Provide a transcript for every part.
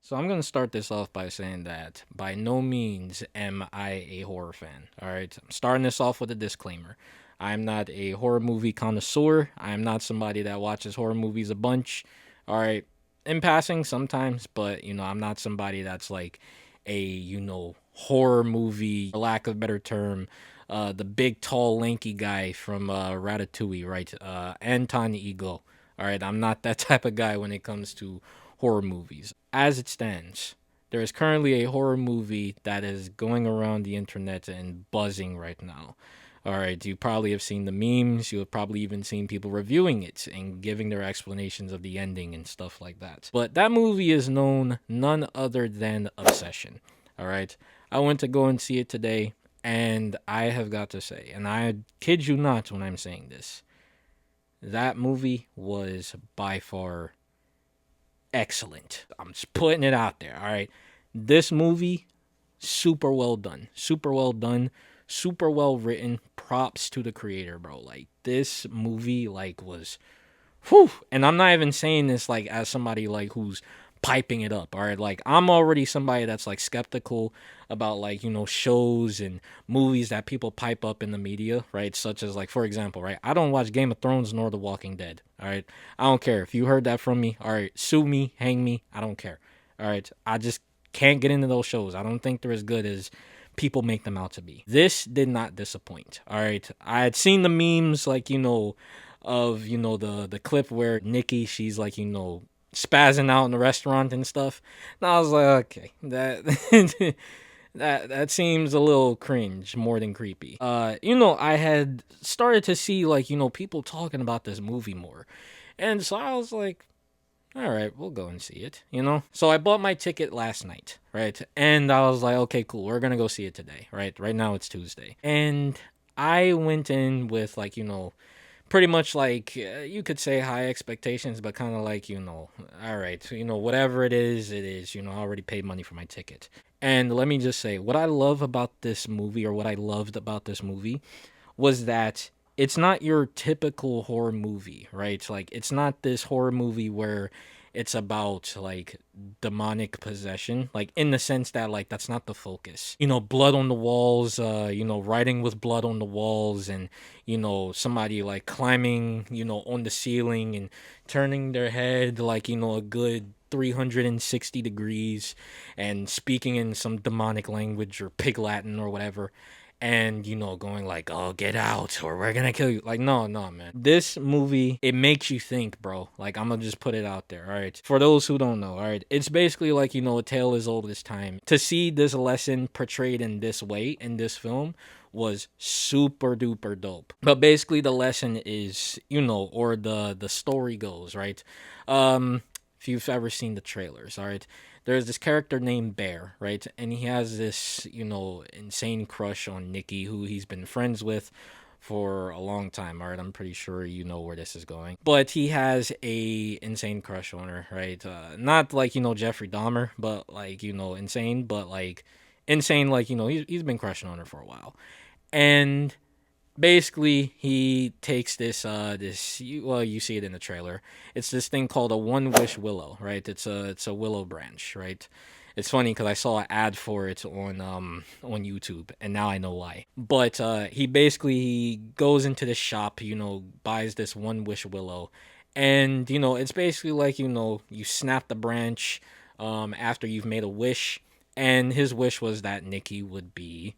So I'm gonna start this off by saying that by no means am I a horror fan. All right, I'm starting this off with a disclaimer. I'm not a horror movie connoisseur. I'm not somebody that watches horror movies a bunch. All right, in passing sometimes, but I'm not somebody that's like a horror movie, for lack of a better term, the big tall lanky guy from Ratatouille, right? Anton Ego. All right, I'm not that type of guy when it comes to horror movies. As it stands, there is currently a horror movie that is going around the internet and buzzing right now. All right, you probably have seen the memes. You have probably even seen people reviewing it and giving their explanations of the ending and stuff like that. But that movie is known none other than Obsession. All right, I went to go and see it today, and I have got to say, and I kid you not when I'm saying this, that movie was by far excellent. I'm just putting it out there. All right. This movie, super well done. Super well done. Super well written. Props to the creator, bro. Like this movie was whew. And I'm not even saying this like as somebody like who's piping it up. All right. Like I'm already somebody that's like skeptical about like, shows and movies that people pipe up in the media, right? Such as like, for example, right? I don't watch Game of Thrones nor The Walking Dead. All right. I don't care. If you heard that from me, all right, sue me, hang me. I don't care. All right. I just can't get into those shows. I don't think they're as good as people make them out to be. This did not disappoint. All right. I had seen the memes like, of the clip where Nikki she's like spazzing out in the restaurant and stuff. And I was like, okay, that that seems a little cringe more than creepy. I had started to see like people talking about this movie more, and so I was like, all right, we'll go and see it. So I bought my ticket last night, right? And I was like, okay, cool, we're gonna go see it today, right? Right now it's Tuesday, and I went in with like pretty much like you could say high expectations, but kind of like all right, whatever it is, it is. I already paid money for my ticket, and let me just say what I love about this movie, or what I loved about this movie, was that it's not your typical horror movie, right? Like it's not this horror movie where it's about like demonic possession, like in the sense that like that's not the focus. Blood on the walls, writing with blood on the walls, and somebody like climbing, on the ceiling and turning their head like a good 360 degrees and speaking in some demonic language or pig Latin or whatever, and going like, oh, get out or we're gonna kill you. Like, no, no, man, this movie, it makes you think, bro. Like, I'm gonna just put it out there. All right, for those who don't know, all right, it's basically like a tale as old as time. To see this lesson portrayed in this way in this film was super duper dope. But basically the lesson is, or the story goes, right? If you've ever seen the trailers, all right, there's this character named Bear, right? And he has this, insane crush on Nikki, who he's been friends with for a long time. All right, I'm pretty sure you know where this is going. But he has a insane crush on her, right? Not like Jeffrey Dahmer, but like insane, but like insane, like he's been crushing on her for a while, and basically he takes this well, you see it in the trailer. It's this thing called a one wish willow, right? It's a willow branch, right? It's funny because I saw an ad for it on YouTube, and now I know why. But he basically he goes into the shop, buys this one wish willow, and it's basically like you snap the branch after you've made a wish, and his wish was that Nikki would be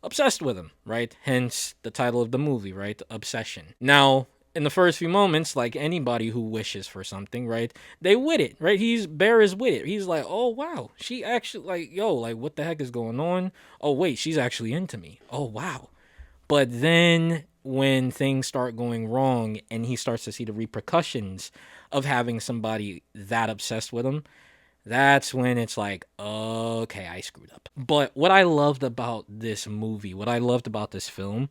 obsessed with him, right? Hence the title of the movie, right? Obsession. Now, in the first few moments, like anybody who wishes for something, right? They with it, right? Bear is with it. He's like, oh wow, she actually like, yo, like what the heck is going on? Oh wait, she's actually into me. Oh wow. But then when things start going wrong and he starts to see the repercussions of having somebody that obsessed with him, that's when it's like, okay, I screwed up. But what I loved about this movie, what I loved about this film,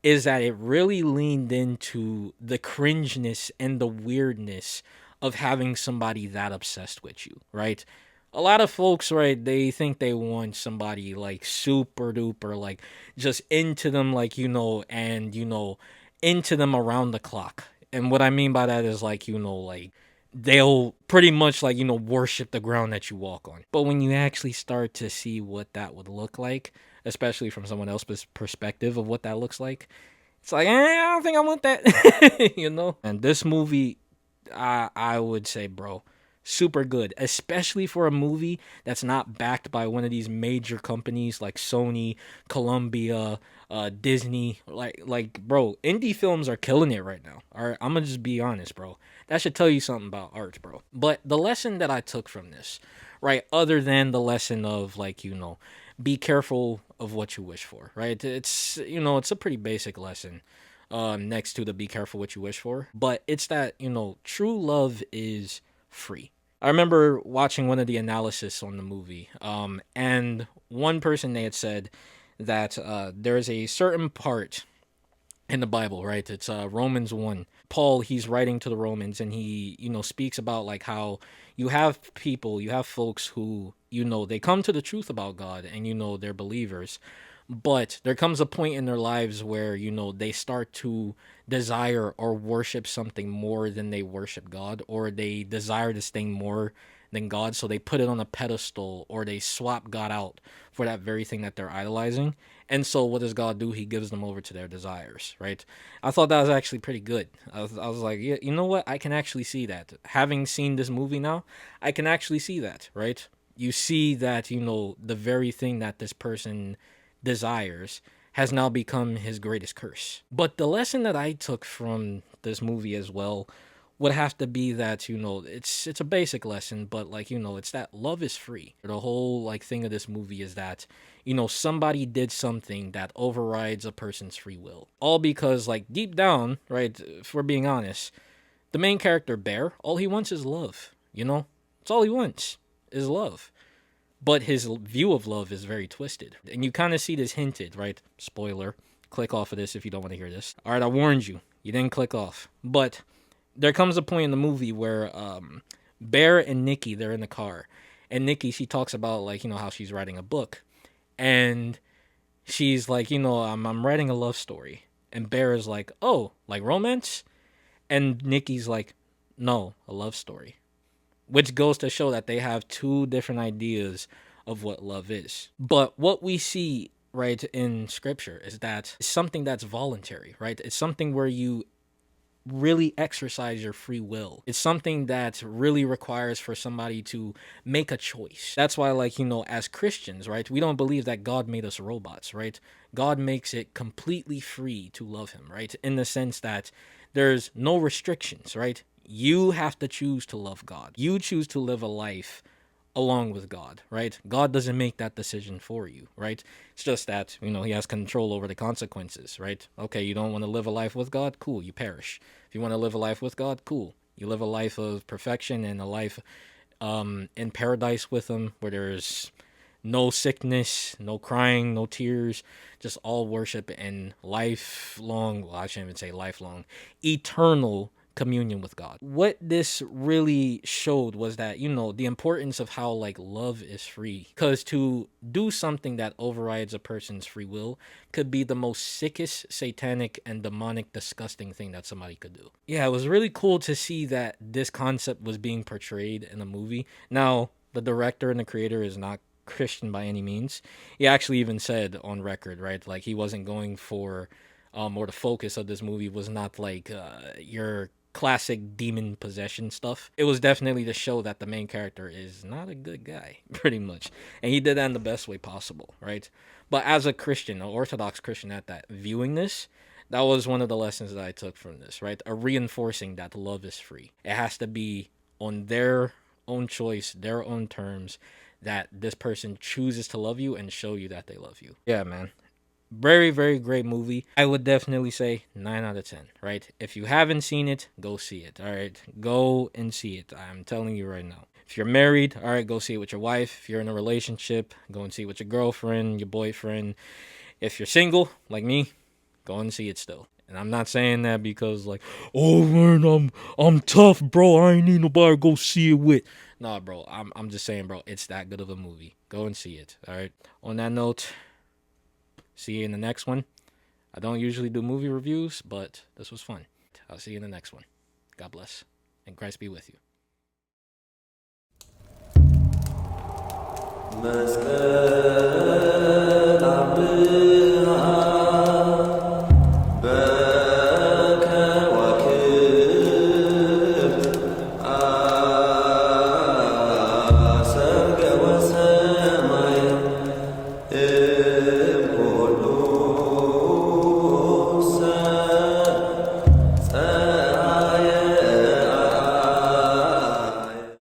is that it really leaned into the cringeness and the weirdness of having somebody that obsessed with you, right? A lot of folks, right, they think they want somebody like super duper, like just into them, like, and, into them around the clock. And what I mean by that is like, like they'll pretty much like, worship the ground that you walk on. But when you actually start to see what that would look like, especially from someone else's perspective of what that looks like, it's like, I don't think I want that, And this movie, I would say, bro, super good, especially for a movie that's not backed by one of these major companies like Sony, Columbia, Disney. Bro, indie films are killing it right now. All right, I'm gonna just be honest, bro. That should tell you something about art, bro. But the lesson that I took from this, right, other than the lesson of like, be careful of what you wish for, right? It's a pretty basic lesson, next to the be careful what you wish for. But it's that, true love is free. I remember watching one of the analysis on the movie, and one person, they had said that there's a certain part in the Bible, right? It's Romans 1. Paul, he's writing to the Romans, and he, speaks about like how you have people, you have folks who, they come to the truth about God, and they're believers, but there comes a point in their lives where, they start to desire or worship something more than they worship God, or they desire this thing more than God, so they put it on a pedestal, or they swap God out for that very thing that they're idolizing. And so what does God do? He gives them over to their desires, right? I thought that was actually pretty good. I was like, yeah, you know what? I can actually see that. Having seen this movie now, I can actually see that, right? You see that, the very thing that this person desires has now become his greatest curse. But the lesson that I took from this movie as well would have to be that, it's a basic lesson, but like, it's that love is free. The whole like thing of this movie is that, somebody did something that overrides a person's free will. All because like deep down, right, if we're being honest, the main character Bear, all he wants is love, It's all he wants is love. But his view of love is very twisted. And you kind of see this hinted, right? Spoiler. Click off of this if you don't want to hear this. All right, I warned you. You didn't click off. But there comes a point in the movie where Bear and Nikki, they're in the car. And Nikki, she talks about, like, how she's writing a book. And she's like, I'm writing a love story. And Bear is like, oh, like romance? And Nikki's like, no, a love story, which goes to show that they have two different ideas of what love is. But what we see, right, in scripture is that it's something that's voluntary, right? It's something where you really exercise your free will. It's something that really requires for somebody to make a choice. That's why, like, as Christians, right, we don't believe that God made us robots, right? God makes it completely free to love him, right? In the sense that there's no restrictions, right? You have to choose to love God. You choose to live a life along with God, right? God doesn't make that decision for you, right? It's just that, he has control over the consequences, right? Okay, you don't want to live a life with God? Cool, you perish. If you want to live a life with God? Cool. You live a life of perfection and a life in paradise with him, where there's no sickness, no crying, no tears, just all worship and lifelong, well, I shouldn't even say lifelong, eternal communion with God. What this really showed was that, the importance of how like love is free. Because to do something that overrides a person's free will could be the most sickest, satanic, and demonic, disgusting thing that somebody could do. Yeah, it was really cool to see that this concept was being portrayed in a movie. Now, the director and the creator is not Christian by any means. He actually even said on record, right? Like he wasn't going for or the focus of this movie was not like your classic demon possession stuff. It was definitely to show that the main character is not a good guy, pretty much. And he did that in the best way possible, right? But as a Christian, an Orthodox Christian at that, viewing this, that was one of the lessons that I took from this, right? A reinforcing that love is free. It has to be on their own choice, their own terms, that this person chooses to love you and show you that they love you. Yeah, man. Very, very great movie. I would definitely say 9 out of 10, right? If you haven't seen it, go see it, all right? Go and see it. I'm telling you right now. If you're married, all right, go see it with your wife. If you're in a relationship, go and see it with your girlfriend, your boyfriend. If you're single, like me, go and see it still. And I'm not saying that because like, oh man, I'm tough, bro. I ain't need nobody to go see it with. Nah, bro. I'm just saying, bro, it's that good of a movie. Go and see it. All right. On that note, see you in the next one. I don't usually do movie reviews, but this was fun. I'll see you in the next one. God bless. And Christ be with you. مسألة